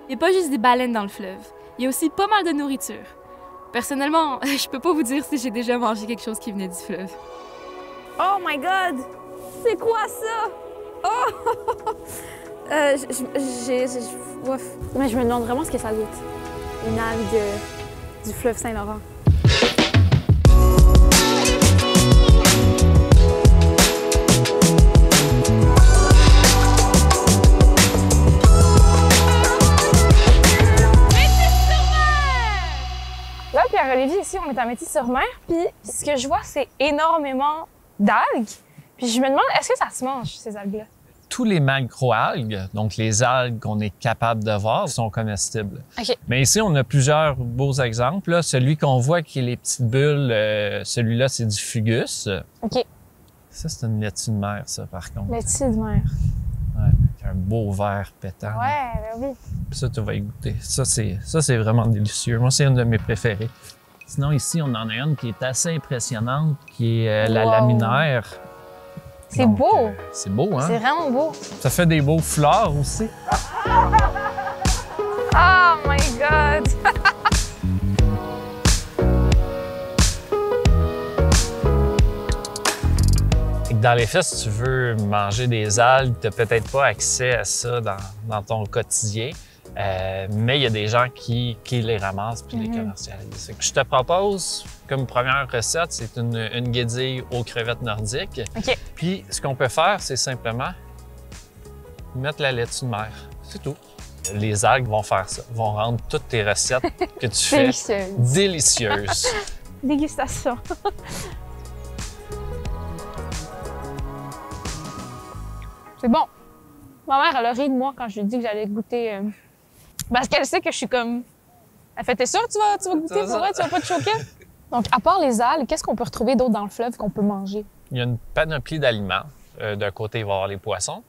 Il n'y a pas juste des baleines dans le fleuve, il y a aussi pas mal de nourriture. Personnellement, je peux pas vous dire si j'ai déjà mangé quelque chose qui venait du fleuve. Oh my God! C'est quoi ça? Oh! Ouf. Mais je me demande vraiment ce que ça goûte. Une algue du fleuve Saint-Laurent. Là, Pierre-Olivier, ici, on est à Métis-sur-Mer, puis ce que je vois, c'est énormément d'algues. Puis je me demande, est-ce que ça se mange, ces algues-là? Tous les macroalgues, donc les algues qu'on est capable de voir, sont comestibles. OK. Mais ici, on a plusieurs beaux exemples. Là, celui qu'on voit qui est les petites bulles, celui-là, c'est du fugus. OK. Ça, c'est une laitue de mer, ça, par contre. Laitue de mer. Ouais, avec un beau verre pétant. Ouais, ben oui. Puis ça, tu vas y goûter. Ça, c'est vraiment délicieux. Moi, c'est une de mes préférées. Sinon, ici, on en a une qui est assez impressionnante, qui est la laminaire. C'est Donc, beau. C'est beau, hein? C'est vraiment beau. Ça fait des beaux fleurs aussi. Oh my God! Dans les faits, si tu veux manger des algues, tu n'as peut-être pas accès à ça dans ton quotidien. Mais il y a des gens qui les ramassent puis les commercialisent. Fait que je te propose, comme première recette, c'est une guédille aux crevettes nordiques. OK. Puis ce qu'on peut faire, c'est simplement mettre la laitue de mer. C'est tout. Les algues vont faire ça, vont rendre toutes tes recettes que tu fais délicieuses. Dégustation. C'est bon. Ma mère, elle a ri de moi quand je lui ai dit que j'allais goûter. Parce qu'elle sait que je suis comme. Elle fait, t'es sûre que tu vas goûter pour vrai? Tu vas pas te choquer? Donc, à part les algues, qu'est-ce qu'on peut retrouver d'autre dans le fleuve qu'on peut manger? Il y a une panoplie d'aliments. D'un côté, il va y avoir les poissons,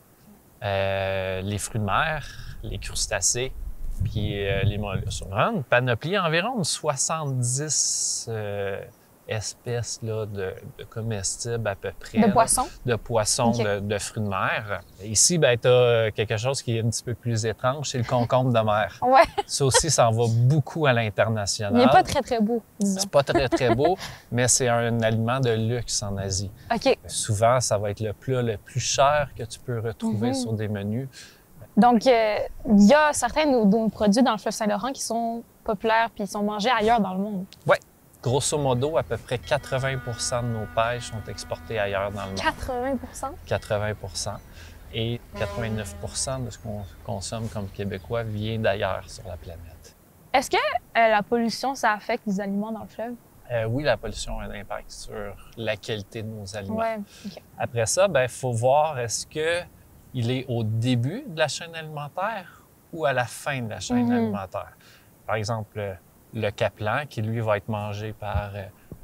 les fruits de mer, les crustacés, puis les mollusques. Vraiment une panoplie, environ 70 espèces là, de comestibles à peu près. De poissons? De poissons, okay. de fruits de mer. Ici, ben, tu as quelque chose qui est un petit peu plus étrange, c'est le concombre de mer. Ouais. Ça aussi, ça en va beaucoup à l'international. Il n'est pas très, très beau, disons. C'est pas très, très beau, mais c'est un aliment de luxe en Asie. OK. Souvent, ça va être le plat le plus cher que tu peux retrouver sur des menus. Donc, il y a certains de nos produits dans le fleuve Saint-Laurent qui sont populaires puis ils sont mangés ailleurs dans le monde. Oui. Grosso modo, à peu près 80 de nos pêches sont exportées ailleurs dans le monde. 80 80 Et 89 de ce qu'on consomme comme Québécois vient d'ailleurs sur la planète. Est-ce que la pollution, ça affecte les aliments dans le fleuve? Oui, la pollution a un impact sur la qualité de nos aliments. Ouais, okay. Après ça, il faut voir est-ce qu'il est au début de la chaîne alimentaire ou à la fin de la chaîne alimentaire. Par exemple, le caplan, qui lui va être mangé par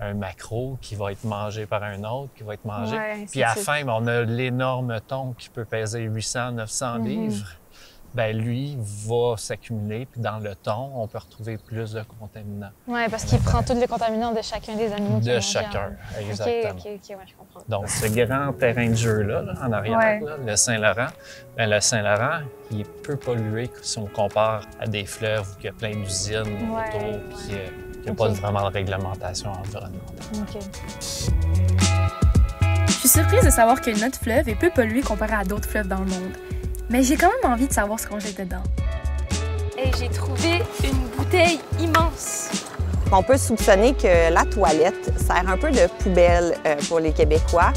un maquereau, qui va être mangé par un autre, qui va être mangé. Ouais, puis à la fin, on a l'énorme thon qui peut peser 800-900 livres. Ben lui va s'accumuler, puis dans le thon, on peut retrouver plus de contaminants. Oui, parce qu'il prend tous les contaminants de chacun des animaux. De chacun, exactement. OK, ouais, je comprends. Donc, ce grand terrain de jeu-là, là, en arrière, là, le Saint-Laurent, ben, le Saint-Laurent, il est peu pollué si on compare à des fleuves où il y a plein d'usines autour, puis il n'y a pas vraiment de réglementation environnementale. OK. Je suis surprise de savoir que notre fleuve est peu pollué comparé à d'autres fleuves dans le monde. Mais j'ai quand même envie de savoir ce qu'on jette dedans. Et j'ai trouvé une bouteille immense. On peut soupçonner que la toilette sert un peu de poubelle pour les Québécois.